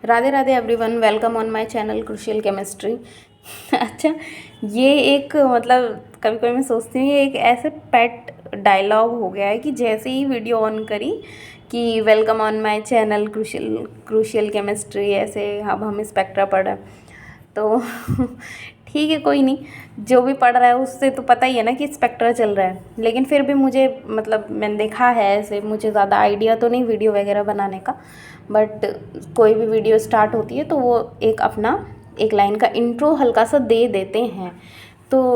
Radhe Radhe everyone, welcome on my channel crucial chemistry. अच्छा, ये एक मतलब कभी कभी मैं सोचती हूँ ये एक ऐसे पेट डायलॉग हो गया है कि जैसे ही वीडियो ऑन करी कि welcome on my channel crucial chemistry, ऐसे अब हम स्पेक्ट्रा पढ़ रहे हैं तो ठीक है, कोई नहीं। जो भी पढ़ रहा है उससे तो पता ही है ना कि स्पेक्ट्रा चल रहा है, लेकिन फिर भी मुझे मतलब मैंने देखा है, ऐसे मुझे ज़्यादा आइडिया तो नहीं वीडियो वगैरह बनाने का, बट कोई भी वीडियो स्टार्ट होती है तो वो एक अपना एक लाइन का इंट्रो हल्का सा दे देते हैं। तो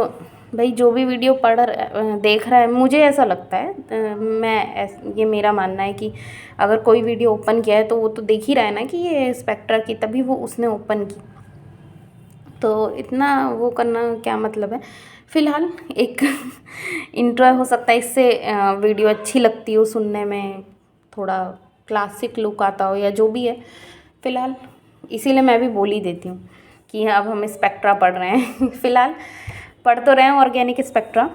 भाई जो भी वीडियो देख रहा है, मुझे ऐसा लगता है, ये मेरा मानना है कि अगर कोई वीडियो ओपन किया है तो वो तो देख ही रहा है ना कि ये स्पेक्ट्रा की, तभी वो उसने ओपन की। तो इतना वो करना क्या मतलब है। फ़िलहाल एक इंट्रो हो सकता है इससे वीडियो अच्छी लगती हो सुनने में, थोड़ा क्लासिक लुक आता हो या जो भी है। फ़िलहाल इसीलिए मैं भी बोल ही देती हूँ कि अब हम स्पेक्ट्रा पढ़ रहे हैं। फ़िलहाल पढ़ तो रहे हैं ऑर्गेनिक स्पेक्ट्रा,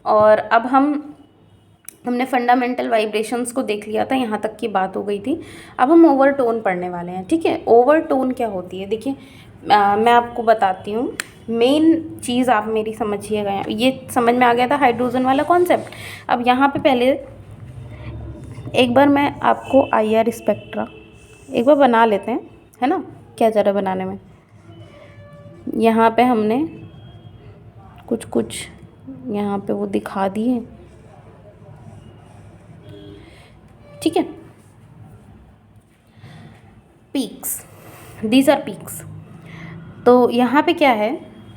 और अब हमने फंडामेंटल वाइब्रेशंस को देख लिया था, यहाँ तक की बात हो गई थी। अब हम ओवरटोन पढ़ने वाले हैं, ठीक है। ओवरटोन क्या होती है, देखिए मैं आपको बताती हूँ। मेन चीज़ आप मेरी समझिएगा, ये समझ में आ गया था हाइड्रोजन वाला कॉन्सेप्ट। अब यहाँ पे पहले एक बार मैं आपको IR स्पेक्ट्रा एक बार बना लेते हैं, है ना। क्या जा रहा है बनाने में, यहाँ पे हमने कुछ यहाँ पे वो दिखा दिए, ठीक है। Peaks, these are peaks. तो यहाँ पे क्या है,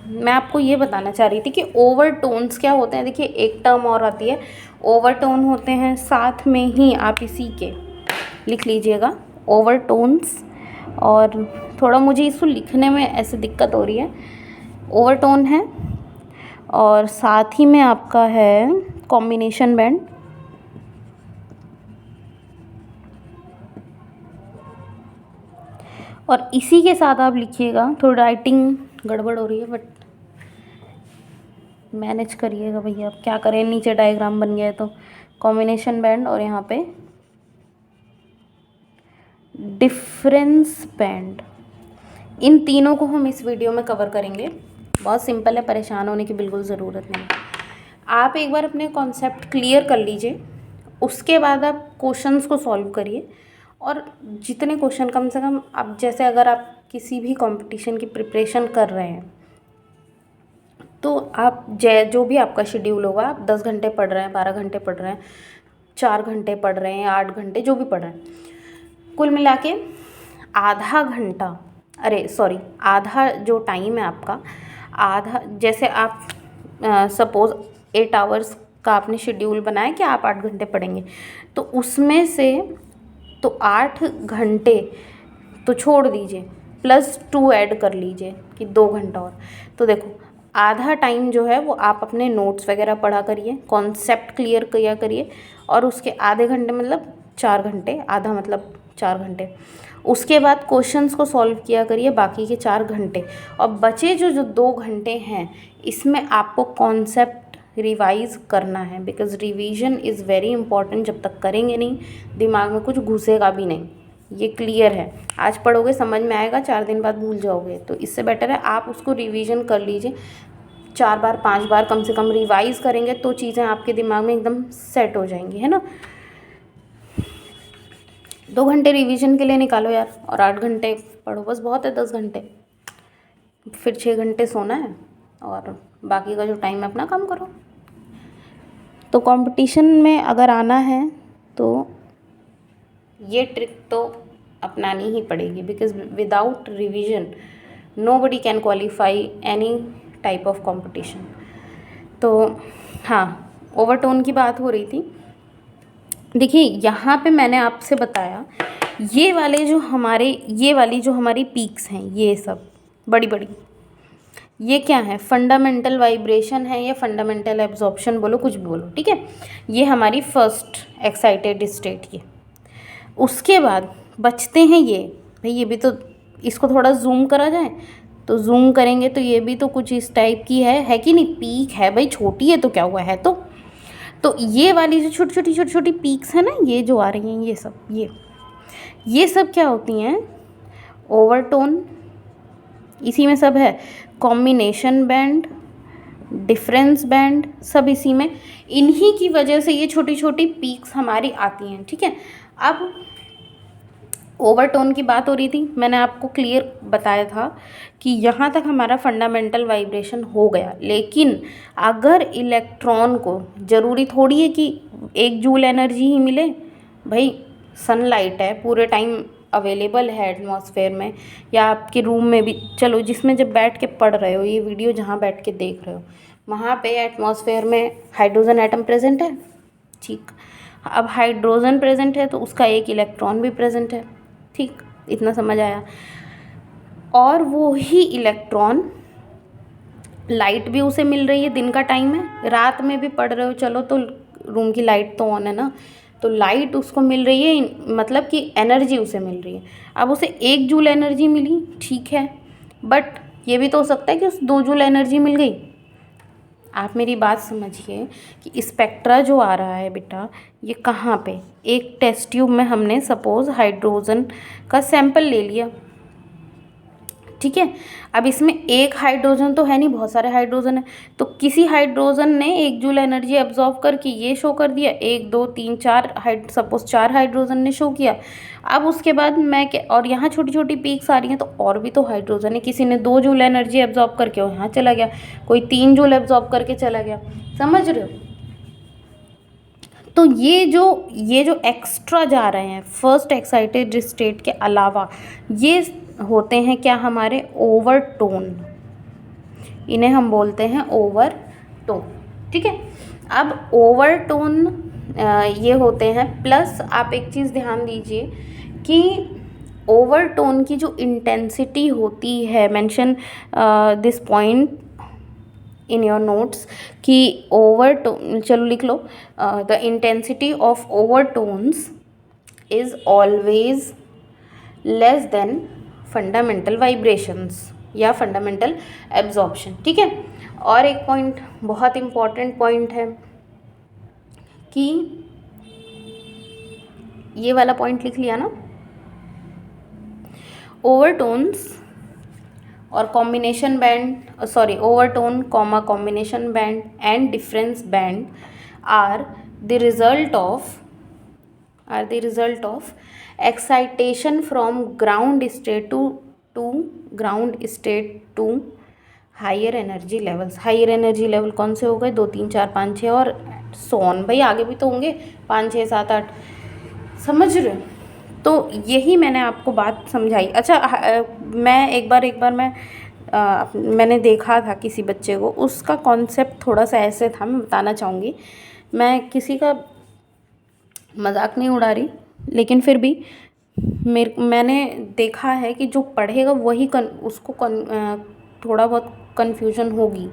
मैं आपको ये बताना चाह रही थी कि ओवरटोन्स क्या होते हैं। देखिए एक टर्म और आती है, ओवरटोन होते हैं, साथ में ही आप इसी के लिख लीजिएगा ओवरटोन्स। और थोड़ा मुझे इसको लिखने में ऐसे दिक्कत हो रही है। ओवरटोन है और साथ ही में आपका है कॉम्बिनेशन बैंड, और इसी के साथ आप लिखिएगा। थोड़ी राइटिंग गड़बड़ हो रही है बट मैनेज करिएगा भैया, अब क्या करें, नीचे डायग्राम बन गया है तो कॉम्बिनेशन बैंड, और यहाँ पे डिफरेंस बैंड। इन तीनों को हम इस वीडियो में कवर करेंगे। बहुत सिंपल है, परेशान होने की बिल्कुल ज़रूरत नहीं। आप एक बार अपने कॉन्सेप्ट क्लियर कर लीजिए, उसके बाद आप क्वेश्चंस को सॉल्व करिए। और जितने क्वेश्चन कम से कम, आप जैसे अगर आप किसी भी कंपटीशन की प्रिपरेशन कर रहे हैं तो आप जो भी आपका शेड्यूल होगा, आप 10 घंटे पढ़ रहे हैं, 12 घंटे पढ़ रहे हैं, 4 घंटे पढ़ रहे हैं, 8 घंटे, जो भी पढ़ रहे हैं, कुल मिला के आधा घंटा, आधा जो टाइम है आपका, आधा, जैसे आप सपोज़ 8 आवर्स का आपने शेड्यूल बनाया कि आप 8 घंटे पढ़ेंगे, तो उसमें से तो 8 घंटे तो छोड़ दीजिए, +2 ऐड कर लीजिए कि 2 घंटा और। तो देखो आधा टाइम जो है वो आप अपने नोट्स वगैरह पढ़ा करिए, कॉन्सेप्ट क्लियर किया करिए, और उसके आधे घंटे मतलब 4 घंटे, आधा मतलब 4 घंटे, उसके बाद क्वेश्चंस को सॉल्व किया करिए बाकी के 4 घंटे। और बचे जो 2 घंटे हैं, इसमें आपको कॉन्सेप्ट रिवाइज़ करना है, because revision is very important. जब तक करेंगे नहीं, दिमाग में कुछ घुसेगा भी नहीं, ये क्लियर है। आज पढ़ोगे समझ में आएगा, 4 दिन बाद भूल जाओगे, तो इससे बेटर है आप उसको रिवीजन कर लीजिए। 4 बार 5 बार कम से कम रिवाइज़ करेंगे तो चीज़ें आपके दिमाग में एकदम सेट हो जाएंगी, है ना। 2 घंटे रिवीजन के लिए निकालो यार, और 8 घंटे पढ़ो, बस बहुत है 10 घंटे। फिर 6 घंटे सोना है, और बाकी का जो टाइम है अपना काम करो। तो कंपटीशन में अगर आना है तो ये ट्रिक तो अपनानी ही पड़ेगी, because without revision nobody can qualify any type of competition. तो हाँ, ओवरटोन की बात हो रही थी। देखिए यहाँ पे मैंने आपसे बताया, ये वाली जो हमारी पीक्स हैं, ये सब बड़ी बड़ी, ये क्या है, फंडामेंटल वाइब्रेशन है या फंडामेंटल एब्जॉर्प्शन, बोलो कुछ भी बोलो, ठीक है। ये हमारी फर्स्ट एक्साइटेड स्टेट। ये उसके बाद बचते हैं ये, भाई ये भी तो, इसको थोड़ा जूम करा जाए तो जूम करेंगे तो ये भी तो कुछ इस टाइप की है कि नहीं, पीक है भाई, छोटी है तो क्या हुआ है। तो ये वाली जो छोटी छोटी पीक्स है ना, ये जो आ रही हैं, ये सब क्या होती हैं, ओवरटोन, इसी में सब है, कॉम्बिनेशन बैंड, डिफरेंस बैंड, सब इसी में, इन्हीं की वजह से ये छोटी छोटी पीक्स हमारी आती हैं। ठीक है, अब ओवरटोन की बात हो रही थी, मैंने आपको क्लियर बताया था कि यहाँ तक हमारा फंडामेंटल वाइब्रेशन हो गया। लेकिन अगर इलेक्ट्रॉन को, ज़रूरी थोड़ी है कि 1 जूल एनर्जी ही मिले, भाई सनलाइट है पूरे टाइम अवेलेबल है एटमॉस्फेयर में, या आपके रूम में भी, चलो जिसमें जब बैठ के पढ़ रहे हो, ये वीडियो जहाँ बैठ के देख रहे हो, वहाँ पे एटमॉस्फेयर में हाइड्रोजन एटम प्रेजेंट है। ठीक, अब हाइड्रोजन प्रेजेंट है तो उसका एक इलेक्ट्रॉन भी प्रेजेंट है। ठीक, इतना समझ आया। और वो ही इलेक्ट्रॉन, लाइट भी उसे मिल रही है, दिन का टाइम है, रात में भी पढ़ रहे हो चलो तो रूम की लाइट तो ऑन है ना, तो लाइट उसको मिल रही है, मतलब कि एनर्जी उसे मिल रही है। अब उसे 1 जूल एनर्जी मिली, ठीक है, बट ये भी तो हो सकता है कि उस 2 जूल एनर्जी मिल गई। आप मेरी बात समझिए कि स्पेक्ट्रा जो आ रहा है बेटा, ये कहाँ पे, एक टेस्ट ट्यूब में हमने सपोज हाइड्रोजन का सैंपल ले लिया। ठीक है, अब इसमें एक हाइड्रोजन तो है नहीं, बहुत सारे हाइड्रोजन है, तो किसी हाइड्रोजन ने 1 जूल एनर्जी एब्जॉर्ब करके ये शो कर दिया, 1 2 3 4 सपोज 4 हाइड्रोजन ने शो किया। अब उसके बाद मैं क्या, और यहाँ छोटी छोटी पीक्स आ रही हैं, तो और भी तो हाइड्रोजन है, किसी ने 2 जूल एनर्जी एब्जॉर्ब करके यहाँ चला गया, कोई 3 जूल एब्जॉर्ब करके चला गया, समझ रहे हो। तो ये जो एक्स्ट्रा जा रहे हैं फर्स्ट एक्साइटेड स्टेट के अलावा, ये होते हैं क्या, हमारे ओवरटोन, इन्हें हम बोलते हैं ओवरटोन। ठीक है, अब ओवरटोन ये होते हैं। प्लस आप एक चीज़ ध्यान दीजिए कि ओवरटोन की जो इंटेंसिटी होती है, mention this point in your notes, कि ओवरटोन, चलो लिख लो, the intensity of overtones is always less than fundamental vibrations या फंडामेंटल एब्जॉर्प्शन। ठीक है, और एक पॉइंट बहुत इम्पॉर्टेंट पॉइंट है कि ये वाला पॉइंट लिख लिया ना, ओवरटोन्स और combination band, sorry, overtone comma combination band and difference band are the result of excitation from ground state to higher energy levels. Higher energy level कौन से हो गए, 2 3 4 5 6 और सोन, भाई आगे भी तो होंगे 5 6 7 8, समझ रहे हो। तो यही मैंने आपको बात समझाई। अच्छा, मैं एक बार मैंने देखा था किसी बच्चे को, उसका कॉन्सेप्ट थोड़ा सा ऐसे था, मैं बताना चाहूँगी। मैं किसी का मजाक नहीं उड़ा रही, लेकिन फिर भी मैंने देखा है कि जो पढ़ेगा वही उसको थोड़ा बहुत कन्फ्यूजन होगी,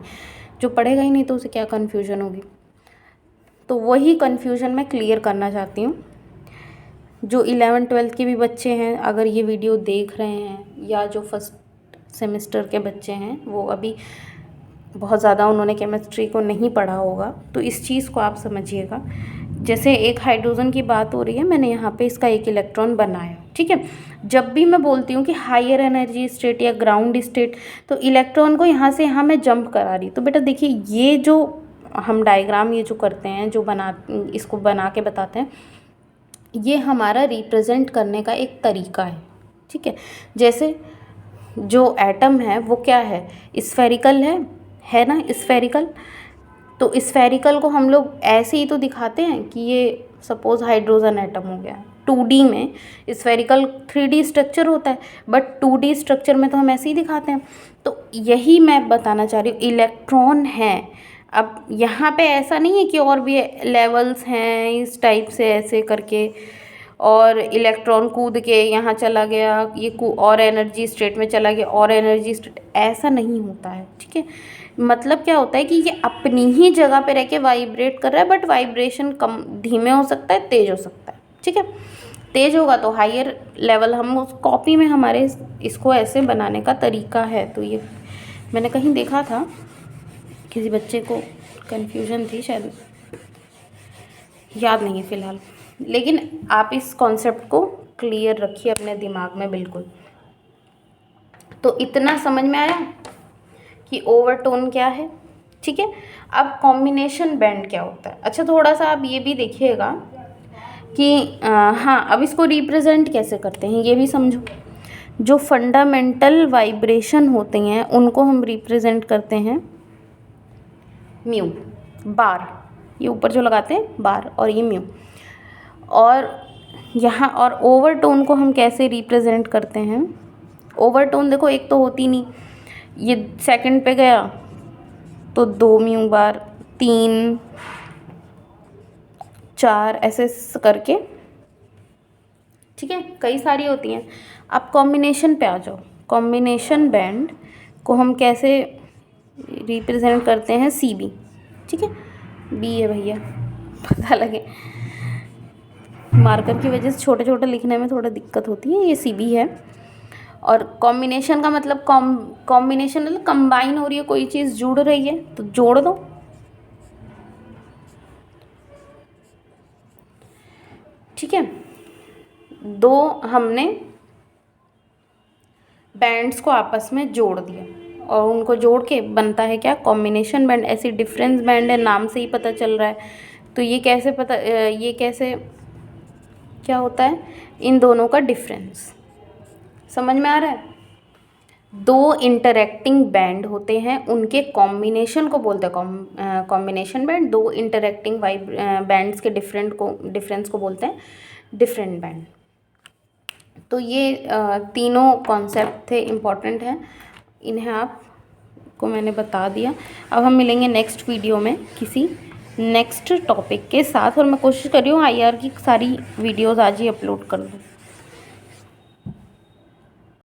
जो पढ़ेगा ही नहीं तो उसे क्या कन्फ्यूजन होगी। तो वही कन्फ्यूजन मैं क्लियर करना चाहती हूँ। जो 11th-12th के भी बच्चे हैं, अगर ये वीडियो देख रहे हैं, या जो फर्स्ट सेमेस्टर के बच्चे हैं, वो अभी बहुत ज़्यादा उन्होंने केमिस्ट्री को नहीं पढ़ा होगा, तो इस चीज़ को आप समझिएगा। जैसे एक हाइड्रोजन की बात हो रही है, मैंने यहाँ पे इसका एक इलेक्ट्रॉन बनाया। ठीक है, जब भी मैं बोलती हूँ कि हायर एनर्जी स्टेट या ग्राउंड स्टेट, तो इलेक्ट्रॉन को यहाँ से यहाँ मैं जंप करा रही। तो बेटा देखिए, ये जो हम डायग्राम ये जो करते हैं, जो इसको बना के बताते हैं, ये हमारा रिप्रेजेंट करने का एक तरीका है। ठीक है, जैसे जो एटम है वो क्या है, स्फेरिकल है ना, स्फेरिकल। तो स्फेरिकल को हम लोग ऐसे ही तो दिखाते हैं कि ये सपोज हाइड्रोजन एटम हो गया। 2D में स्फेरिकल 3D स्ट्रक्चर होता है, बट 2D स्ट्रक्चर में तो हम ऐसे ही दिखाते हैं। तो यही मैं बताना चाह रही हूँ, इलेक्ट्रॉन है। अब यहाँ पे ऐसा नहीं है कि और भी लेवल्स हैं इस टाइप से ऐसे करके, और इलेक्ट्रॉन कूद के यहाँ चला गया, ये और एनर्जी स्टेट में चला गया, और एनर्जी स्टेट, ऐसा नहीं होता है। ठीक है, मतलब क्या होता है कि ये अपनी ही जगह पे रह के वाइब्रेट कर रहा है, बट वाइब्रेशन कम धीमे हो सकता है, तेज हो सकता है। ठीक है, तेज होगा तो हायर लेवल, हम उस कॉपी में हमारे इसको ऐसे बनाने का तरीका है। तो ये मैंने कहीं देखा था, किसी बच्चे को कन्फ्यूजन थी शायद, याद नहीं है फ़िलहाल, लेकिन आप इस कॉन्सेप्ट को क्लियर रखिए अपने दिमाग में बिल्कुल। तो इतना समझ में आया कि ओवरटोन क्या है। ठीक है, अब कॉम्बिनेशन बैंड क्या होता है। अच्छा, थोड़ा सा आप ये भी देखिएगा कि हाँ, अब इसको रिप्रेजेंट कैसे करते हैं ये भी समझो। जो फंडामेंटल वाइब्रेशन होते हैं उनको हम रिप्रेजेंट करते हैं म्यू बार, ये ऊपर जो लगाते हैं बार, और ये म्यू। और यहाँ और ओवरटोन को हम कैसे रिप्रेजेंट करते हैं। ओवरटोन देखो, एक तो होती नहीं, ये सेकंड पे गया तो 2 म्यू बार, 3 4 ऐसे करके, ठीक है, कई सारी होती हैं। अब कॉम्बिनेशन पे आ जाओ। कॉम्बिनेशन बैंड को हम कैसे रिप्रेजेंट करते हैं, सी बी। ठीक है, बी है भैया, पता लगे, मार्कर की वजह से छोटे छोटे लिखने में थोड़ा दिक्कत होती है। ये सी बी है। और कॉम्बिनेशन का मतलब कॉम्बिनेशन मतलब कंबाइन हो रही है, कोई चीज़ जुड़ रही है तो जोड़ दो। ठीक है, दो हमने बैंड्स को आपस में जोड़ दिया और उनको जोड़ के बनता है क्या, कॉम्बिनेशन बैंड। ऐसी डिफरेंस बैंड है, नाम से ही पता चल रहा है। तो ये कैसे क्या होता है, इन दोनों का डिफरेंस समझ में आ रहा है। दो इंटरेक्टिंग बैंड होते हैं, उनके कॉम्बिनेशन को बोलते हैं कॉम्बिनेशन बैंड। दो इंटरेक्टिंग बैंड्स के डिफरेंस को बोलते हैं डिफरेंट बैंड। तो ये तीनों कॉन्सेप्ट थे, इम्पॉर्टेंट हैं, इन्हें आपको मैंने बता दिया। अब हम मिलेंगे नेक्स्ट वीडियो में किसी नेक्स्ट टॉपिक के साथ, और मैं कोशिश कर रही हूँ IR की सारी वीडियोज़ आज ही अपलोड कर दूँ।